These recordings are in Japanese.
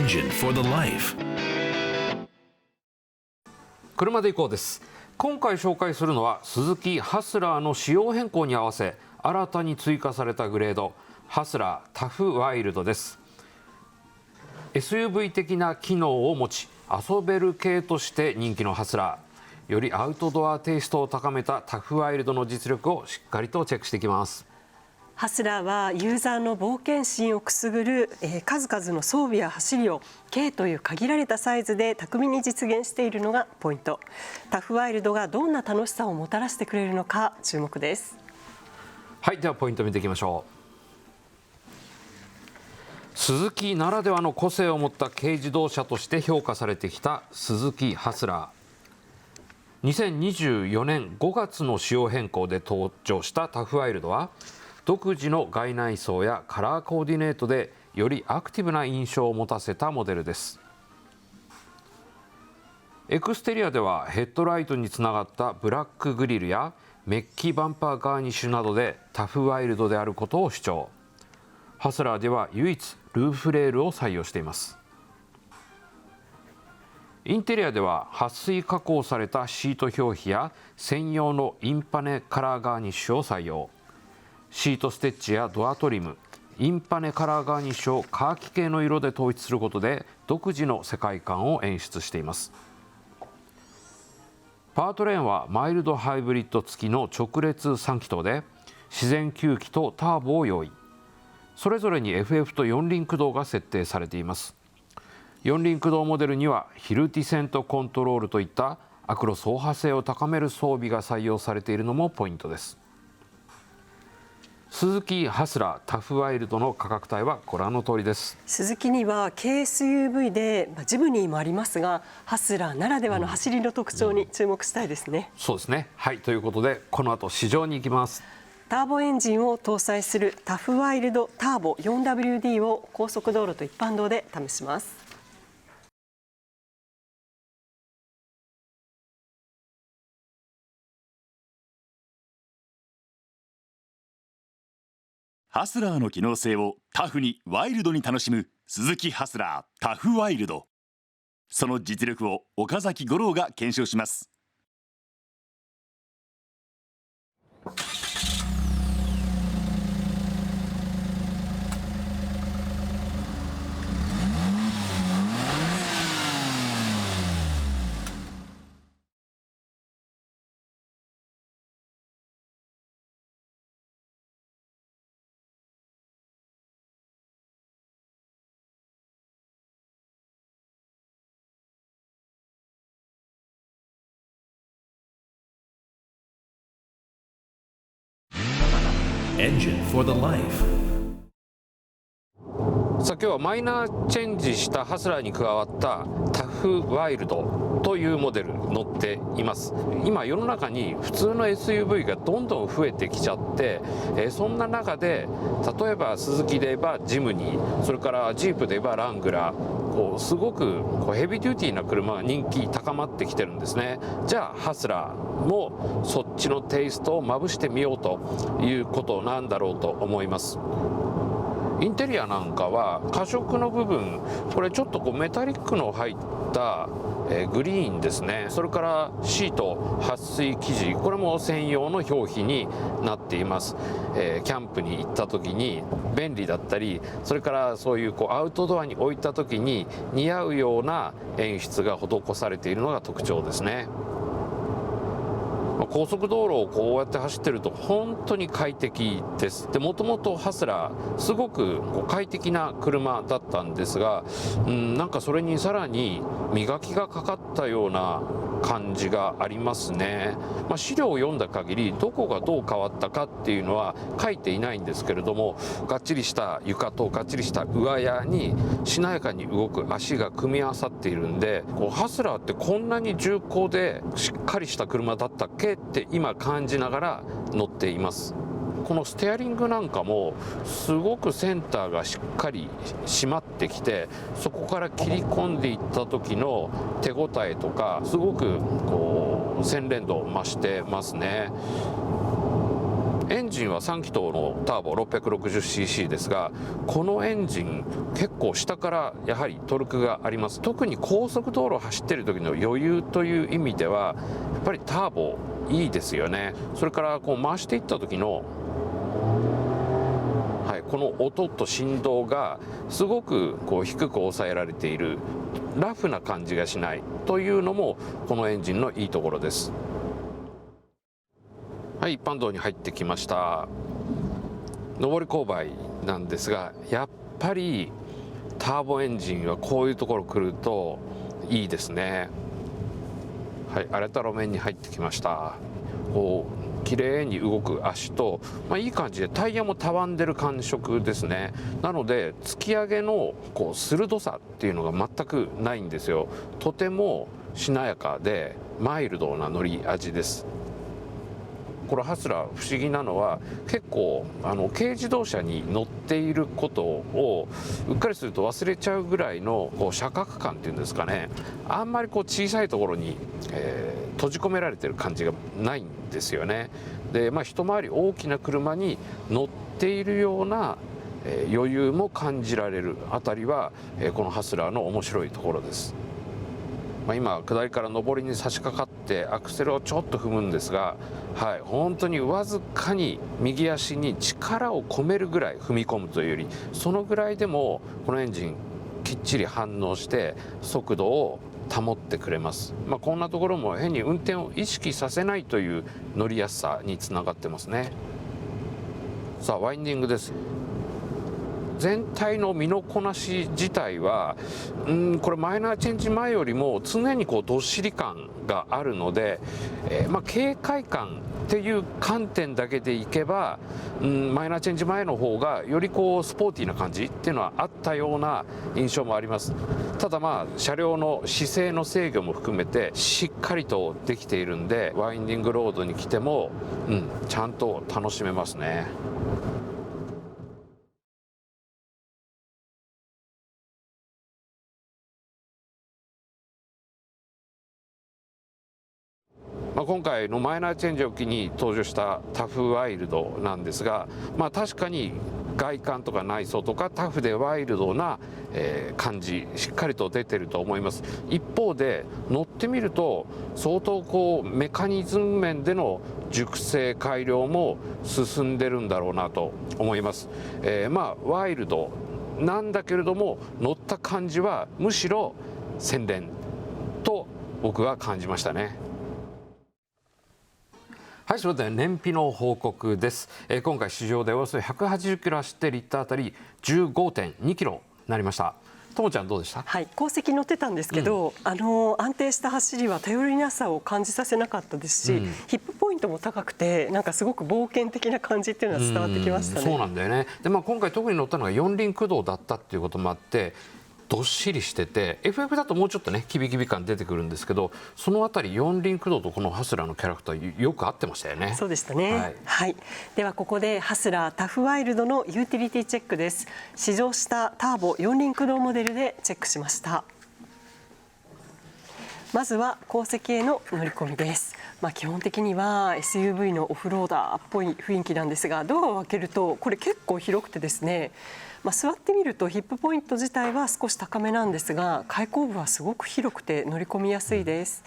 Engine for the Life。 車で行こうです。今回紹介するのはスズキハスラーの仕様変更に合わせ新たに追加されたグレードハスラータフワイルドです。 SUV 的な機能を持ち遊べる系として人気のハスラー、よりアウトドアテイストを高めたタフワイルドの実力をしっかりとチェックしていきます。ハスラーはユーザーの冒険心をくすぐる、数々の装備や走りを軽という限られたサイズで巧みに実現しているのがポイント。タフワイルドがどんな楽しさをもたらしてくれるのか注目です。はい、ではポイント見ていきましょう。スズキならではの個性を持った軽自動車として評価されてきたスズキハスラー。2024年5月の仕様変更で登場したタフワイルドは独自の外内装やカラーコーディネートでよりアクティブな印象を持たせたモデルです。エクステリアではヘッドライトにつながったブラックグリルやメッキバンパーガーニッシュなどでタフワイルドであることを主張。ハスラーでは唯一ルーフレールを採用しています。インテリアでは撥水加工されたシート表皮や専用のインパネカラーガーニッシュを採用。シートステッチやドアトリム、インパネカラーガーニッシュをカーキ系の色で統一することで独自の世界観を演出しています。パワートレーンはマイルドハイブリッド付きの直列3気筒で自然吸気とターボを用意。それぞれに FF と4輪駆動が設定されています。4輪駆動モデルにはヒルティセントコントロールといったアクロ走破性を高める装備が採用されているのもポイントです。スズキハスラータフワイルドの価格帯はご覧の通りです。スズキには軽 SUV でジムニーもありますが、ハスラーならではの走りの特徴に注目したいですね。そうですね。はい、ということでこの後試乗に行きます。ターボエンジンを搭載するタフワイルドターボ 4WD を高速道路と一般道で試します。ハスラーの機能性をタフにワイルドに楽しむスズキハスラータフワイルド。その実力を岡崎五郎が検証します。Engine for the Life。 さあ今日はマイナーチェンジしたハスラーに加わったタフワイルドというモデル乗っています。今世の中に普通の SUV がどんどん増えてきちゃって、そんな中で例えばスズキで言えばジムニー、それからジープで言えばラングラー、すごくヘビーデューティーな車が人気高まってきてるんですね。じゃあハスラーもそっちのテイストをまぶしてみようということなんだろうと思います。インテリアなんかは過色の部分、これちょっとメタリックの入ったグリーンですね。それからシート撥水生地、これも専用の表皮になっています。キャンプに行った時に便利だったり、それからそういうアウトドアに置いた時に似合うような演出が施されているのが特徴ですね。高速道路をこうやって走ってると本当に快適です。で、もともとハスラーすごく快適な車だったんですが、なんかそれにさらに磨きがかかったような感じがありますね。資料を読んだ限りどこがどう変わったかっていうのは書いていないんですけれども、がっちりした床とがっちりした上屋にしなやかに動く足が組み合わさっているんで、ハスラーってこんなに重厚でしっかりした車だったっけって今感じながら乗っています。このステアリングなんかもすごくセンターがしっかり締まってきて、そこから切り込んでいった時の手応えとかすごく洗練度を増してますね。エンジンは3気筒のターボ 660cc ですが、このエンジン結構下からやはりトルクがあります。特に高速道路を走っている時の余裕という意味ではやっぱりターボいいですよね。それからこう回していった時のこの音と振動がすごくこう低く抑えられている、ラフな感じがしないというのもこのエンジンのいいところです。はい、一般道に入ってきました。上り勾配なんですが、やっぱりターボエンジンはこういうところ来るといいですね。はい、荒れた路面に入ってきました。こう綺麗に動く足と、いい感じでタイヤもたわんでる感触ですね。なので突き上げのこう鋭さっていうのが全くないんですよ。とてもしなやかでマイルドな乗り味です。これハスラー不思議なのは、結構軽自動車に乗っていることをうっかりすると忘れちゃうぐらいのこう車格感っていうんですかね、あんまりこう小さいところに、閉じ込められてる感じがないんですよね。で、一回り大きな車に乗っているような、余裕も感じられるあたりは、このハスラーの面白いところです。今下りから上りに差し掛かってアクセルをちょっと踏むんですが、本当にわずかに右足に力を込めるぐらい踏み込むというより、そのぐらいでもこのエンジンきっちり反応して速度を保ってくれます。こんなところも変に運転を意識させないという乗りやすさにつながってますね。さあワインディングです。全体の身のこなし自体はこれマイナーチェンジ前よりも常にこうどっしり感があるので、軽快感っていう観点だけでいけば、マイナーチェンジ前の方がよりこうスポーティーな感じっていうのはあったような印象もあります。ただ車両の姿勢の制御も含めてしっかりとできているんで、ワインディングロードに来ても、ちゃんと楽しめますね。今回のマイナーチェンジを機に登場したタフワイルドなんですが、確かに外観とか内装とかタフでワイルドな感じしっかりと出てると思います。一方で乗ってみると相当こうメカニズム面での熟成改良も進んでるんだろうなと思います。ワイルドなんだけれども乗った感じはむしろ洗練と僕は感じましたね。はい、それでは燃費の報告です。今回市場でおよそ180キロ走ってリッターあたり 15.2 キロになりました。ともちゃんどうでした？後席乗ってたんですけど、安定した走りは頼りなさを感じさせなかったですし、ヒップポイントも高くてなんかすごく冒険的な感じっていうのは伝わってきましたね。そうなんだよね。で、今回特に乗ったのが四輪駆動だったっていうこともあってどっしりしてて、 FF だともうちょっとねキビキビ感出てくるんですけど、そのあたり四輪駆動とこのハスラーのキャラクターよく合ってましたよね。そうでしたね。ではここでハスラータフワイルドのユーティリティチェックです。試乗したターボ四輪駆動モデルでチェックしました。まずは後席への乗り込みです。基本的には SUV のオフローダーっぽい雰囲気なんですが、ドアを開けるとこれ結構広くてですね、座ってみるとヒップポイント自体は少し高めなんですが、開口部はすごく広くて乗り込みやすいです。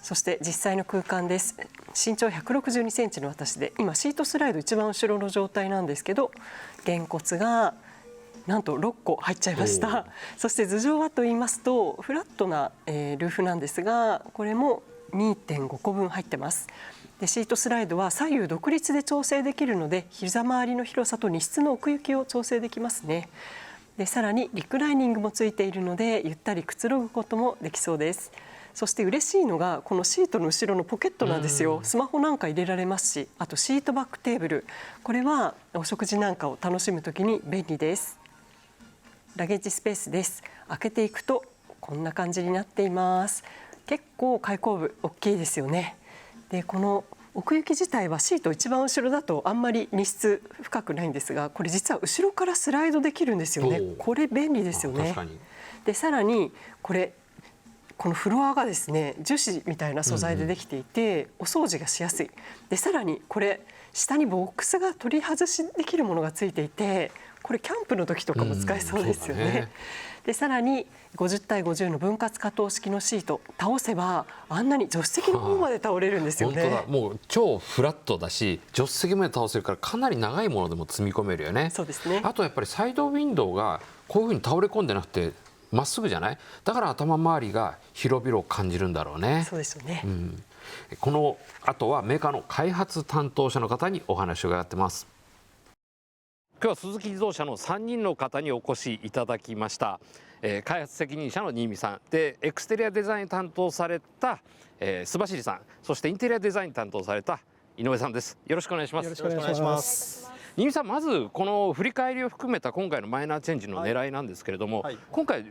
そして実際の空間です。身長162センチの私で今シートスライド一番後ろの状態なんですけど、げんこつがなんと6個入っちゃいました。そして頭上はと言いますとフラットなルーフなんですが、これも 2.5 個分入ってます。でシートスライドは左右独立で調整できるので、膝周りの広さと荷室の奥行きを調整できますね。でさらにリクライニングもついているのでゆったりくつろぐこともできそうです。そして嬉しいのがこのシートの後ろのポケットなんですよ。スマホなんか入れられますし、あとシートバックテーブル、これはお食事なんかを楽しむときに便利です。ラゲッジスペースです。開けていくとこんな感じになっています。結構開口部大きいですよね。でこの奥行き自体はシート一番後ろだとあんまり荷室深くないんですが、これ実は後ろからスライドできるんですよね。これ便利ですよね。でさらにこれこのフロアがですね樹脂みたいな素材でできていて、お掃除がしやすい。でさらにこれ下にボックスが取り外しできるものがついていて、これキャンプの時とかも使えそうですよね。そうだね。でさらに50対50の分割可動式のシート、倒せばあんなに助手席の方まで倒れるんですよね。本当だ、もう超フラットだし助手席まで倒せるからかなり長いものでも積み込めるよね。そうですね。あとやっぱりサイドウィンドウがこういうふうに倒れ込んでなくてまっすぐじゃない。だから頭周りが広々感じるんだろうね。そうですよね。この後はメーカーの開発担当者の方にお話を伺ってます。今日は鈴木自動車の3人の方にお越しいただきました。開発責任者の新見さんで、エクステリアデザイン担当された、須走さん、そしてインテリアデザイン担当された井上さんです。よろしくお願いします。よろしくお願いします。新見さん、まずこの振り返りを含めた今回のマイナーチェンジの狙いなんですけれども、今回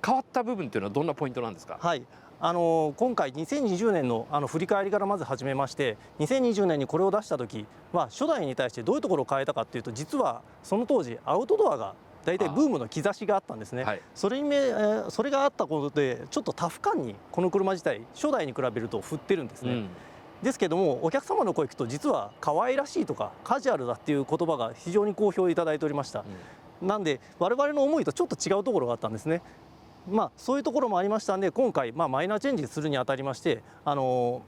変わった部分というのはどんなポイントなんですか。はい、今回2020年の振り返りからまず始めまして、2020年にこれを出した時は初代に対してどういうところを変えたかというと、実はその当時アウトドアが大体ブームの兆しがあったんですね。それがあったことでちょっとタフ感にこの車自体初代に比べると振ってるんですね。ですけどもお客様の声聞くと実は可愛らしいとかカジュアルだっていう言葉が非常に好評いただいておりました。なんで我々の思いとちょっと違うところがあったんですね。そういうところもありましたんで、今回マイナーチェンジするにあたりましてアウト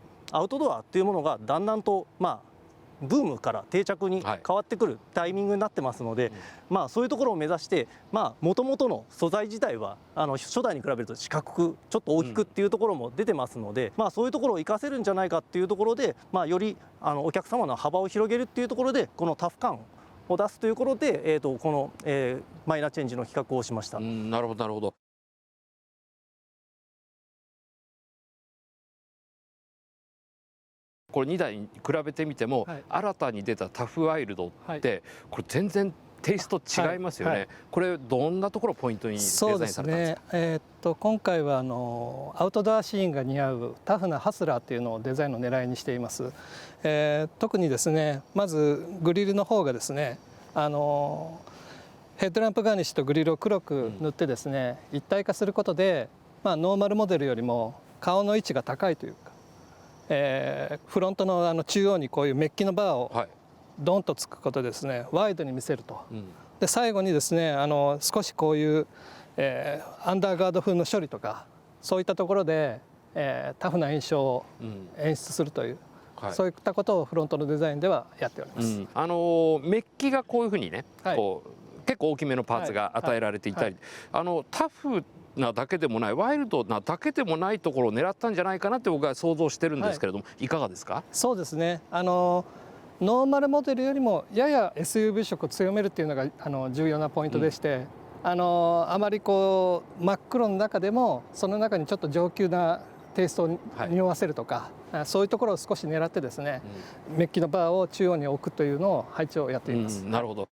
ドアというものがだんだんとブームから定着に変わってくるタイミングになってますので、そういうところを目指してもともとの素材自体は初代に比べると四角くちょっと大きくっていうところも出てますので、そういうところを活かせるんじゃないかっていうところで、よりお客様の幅を広げるっていうところでこのタフ感を出すというところで、この、マイナーチェンジの企画をしました。なるほどなるほど。これ2台に比べてみても、新たに出たタフワイルドって、これ全然テイスト違いますよね。これどんなところをポイントにデザインされたんですか。そうですね。今回はアウトドアシーンが似合うタフなハスラーっていうのをデザインの狙いにしています。特にですね、まずグリルの方がですね、ヘッドランプガーニッシュとグリルを黒く塗ってですね、一体化することで、ノーマルモデルよりも顔の位置が高いというか、フロントの中央にこういうメッキのバーをドンとつくことでですね、ワイドに見せると。で最後にですね少しこういう、アンダーガード風の処理とかそういったところで、タフな印象を演出するという、そういったことをフロントのデザインではやっております。メッキがこういうふうにね、こう結構大きめのパーツが与えられていたり、タフなだけでもないワイルドなだけでもないところを狙ったんじゃないかなって僕は想像してるんですけれども、いかがですか。そうですね、ノーマルモデルよりもやや SUV 色を強めるっていうのが重要なポイントでして、あまりこう真っ黒の中でもその中にちょっと上級なテイストを匂わせるとか、そういうところを少し狙ってですね、メッキのバーを中央に置くというのを配置をやっています。なるほど。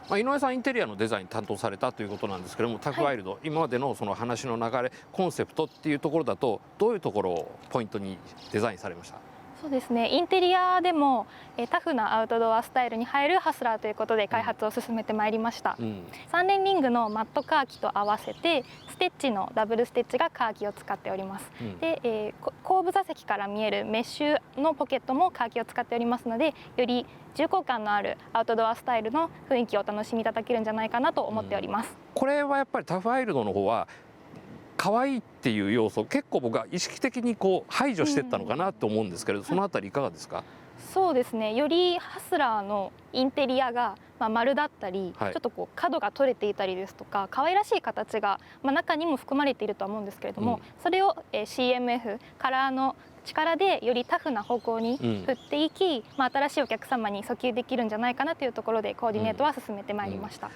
井上さんインテリアのデザイン担当されたということなんですけれども、タフワイルド、今までのその話の流れコンセプトっていうところだとどういうところをポイントにデザインされました。そうですね、インテリアでもタフなアウトドアスタイルに入るハスラーということで開発を進めてまいりました。3連リングのマットカーキと合わせてステッチのダブルステッチがカーキを使っております。で、後部座席から見えるメッシュのポケットもカーキを使っておりますので、より重厚感のあるアウトドアスタイルの雰囲気をお楽しみいただけるんじゃないかなと思っております。これはやっぱりタフワイルドの方は可愛いっていう要素を結構僕は意識的にこう排除していったのかなと思うんですけれど、そのあたりいかがですか。そうですね、よりハスラーのインテリアが丸だったり、ちょっとこう角が取れていたりですとか可愛らしい形が中にも含まれているとは思うんですけれども、それを CMF カラーの力でよりタフな方向に振っていき、新しいお客様に訴求できるんじゃないかなというところでコーディネートは進めてまいりました。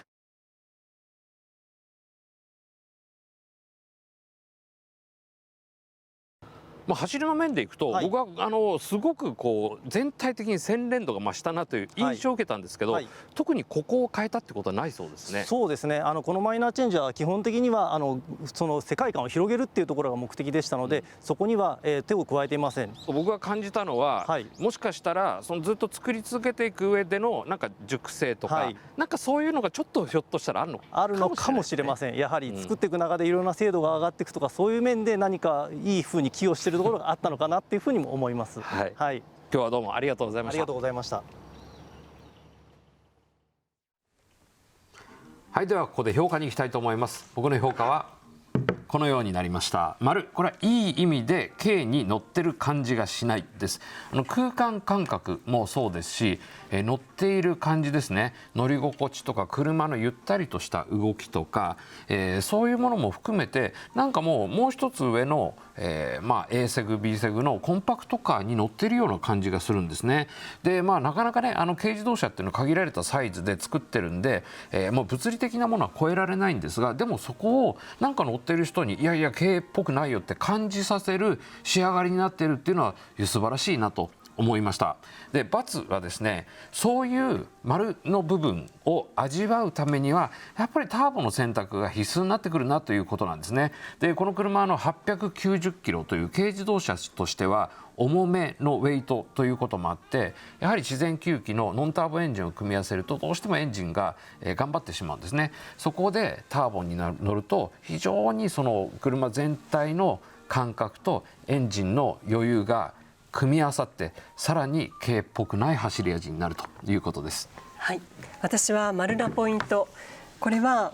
まあ、走りの面でいくと、はい、僕はすごくこう全体的に洗練度が増したなという印象を受けたんですけど、はい、特にここを変えたってことはないそうですね。そうですね、このマイナーチェンジは基本的にはその世界観を広げるっていうところが目的でしたので、そこには、手を加えていません。僕が感じたのは、はい、もしかしたらそのずっと作り続けていく上でのなんか熟成とか、はい、なんかそういうのがちょっとひょっとしたらあるのかもしれません。やはり作っていく中でいろんな精度が上がっていくとか、そういう面で何かいい風に寄与しているところがあったのかなっていうふうにも思います。はい、はい、今日はどうもありがとうございました。ありがとうございました。はい、ではここで評価に行きたいと思います。僕の評価はこのようになりました。丸、これはいい意味で軽に乗ってる感じがしないです。空間感覚もそうですし、乗っている感じですね。乗り心地とか車のゆったりとした動きとか、そういうものも含めてなんかもう一つ上の、A セグ B セグのコンパクトカーに乗っているような感じがするんですね。で、なかなかね軽自動車っていうのは限られたサイズで作ってるんで、もう物理的なものは超えられないんですが、でもそこをなんか乗ってる人にいやいや軽っぽくないよって感じさせる仕上がりになっているっていうのは素晴らしいなと思いました。で、×はですね、そういう丸の部分を味わうためにはやっぱりターボの選択が必須になってくるなということなんですね。で、この車890キロという軽自動車としては重めのウェイトということもあって、やはり自然吸気のノンターボエンジンを組み合わせるとどうしてもエンジンが頑張ってしまうんですね。そこでターボに乗ると非常にその車全体の感覚とエンジンの余裕が組み合わさってさらに軽っぽくない走り味になるということです。はい、私は丸なポイント、これは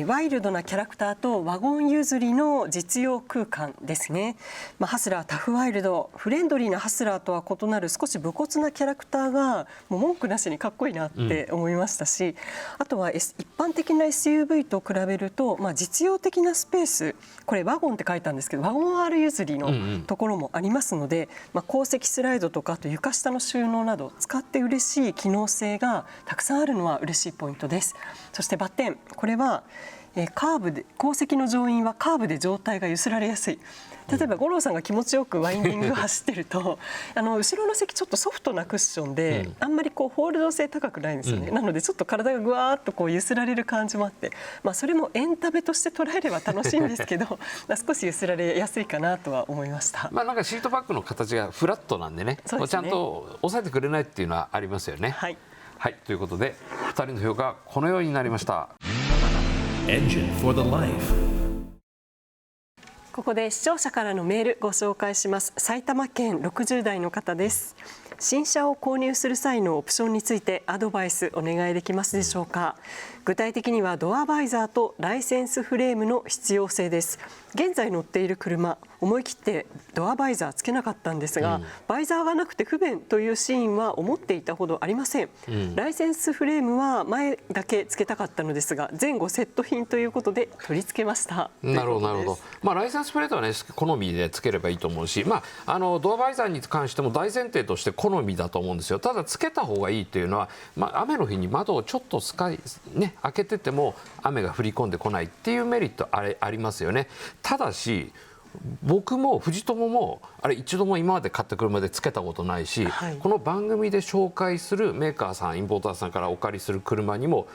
ワイルドなキャラクターとワゴン譲りの実用空間ですね。ハスラータフワイルド、フレンドリーなハスラーとは異なる少し武骨なキャラクターがもう文句なしにかっこいいなって思いましたし、あとは一般的な SUV と比べると、実用的なスペース、これワゴンって書いたんですけどワゴン R 譲りのところもありますので、後席スライドとかあと床下の収納など使って嬉しい機能性がたくさんあるのは嬉しいポイントです。そしてバッテン、これはカーブで後席の乗員はカーブで状態が揺すられやすい。例えば五郎さんが気持ちよくワインディングを走ってると後ろの席ちょっとソフトなクッションで、あんまりホールド性高くないんですよね。なのでちょっと体がぐわーっと揺すられる感じもあって、それもエンタメとして捉えれば楽しいんですけど少し揺すられやすいかなとは思いました。なんかシートバッグの形がフラットなんでね、ちゃんと押さえてくれないっていうのはありますよね。はい、はい、ということで2人の評価このようになりました。Engine for the Life。ここで視聴者からのメールご紹介します。埼玉県60代の方です。新車を購入する際のオプションについてアドバイスお願いできますでしょうか。具体的にはドアバイザーとライセンスフレームの必要性です。現在乗っている車、思い切ってドアバイザーつけなかったんですが、バイザーがなくて不便というシーンは思っていたほどありません。ライセンスフレームは前だけつけたかったのですが前後セット品ということで取り付けました。なるほどなるほど。ライセンスプレートはね好みでつければいいと思うし、ドアバイザーに関しても大前提として好みだと思うんですよ。ただつけた方がいいというのは、雨の日に窓をちょっと開けてても雨が降り込んでこないっていうメリットありますよね。ただし僕も藤友も一度も今まで買った車でつけたことないし、この番組で紹介するメーカーさんインポーターさんからお借りする車にも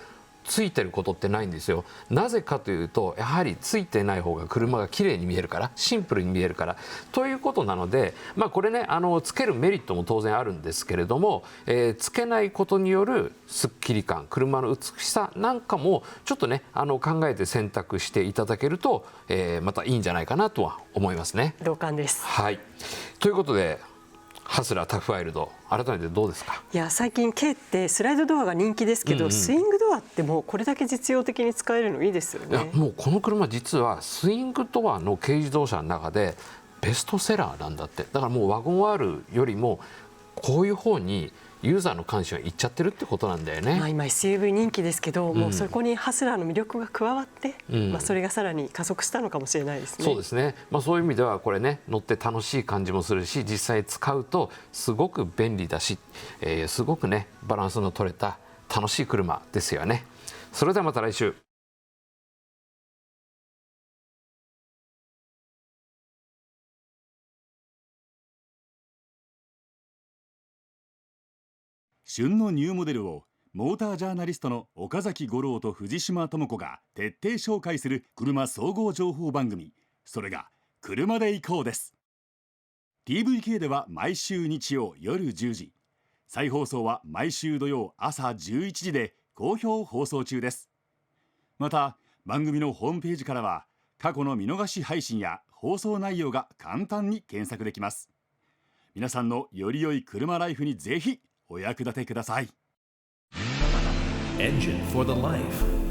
ついてることってないんですよ。なぜかというとやはりついてない方が車が綺麗に見えるから、シンプルに見えるからということなので、これねつけるメリットも当然あるんですけれども、つけないことによるスッキリ感、車の美しさなんかもちょっとね考えて選択していただけると、またいいんじゃないかなとは思いますね。同感です。はい、ということでハスラータフワイルド改めてどうですか。いや最近軽ってスライドドアが人気ですけど、スイングドアってもうこれだけ実用的に使えるのいいですよね。いやもうこの車実はスイングドアの軽自動車の中でベストセラーなんだって。だからもうワゴン R よりもこういう方にユーザーの関心はいっちゃってるってことなんだよね。今 SUV 人気ですけど、もうそこにハスラーの魅力が加わって、それがさらに加速したのかもしれないですね。そうですね。そういう意味ではこれね乗って楽しい感じもするし、実際使うとすごく便利だし、すごくねバランスの取れた楽しい車ですよね。それではまた来週。旬のニューモデルをモータージャーナリストの岡崎五郎と藤島智子が徹底紹介する車総合情報番組、それが車で行こうです。 TVK では毎週日曜夜10時、再放送は毎週土曜朝11時で好評放送中です。また番組のホームページからは過去の見逃し配信や放送内容が簡単に検索できます。皆さんのより良い車ライフにぜひお役立てください。Engine for the Life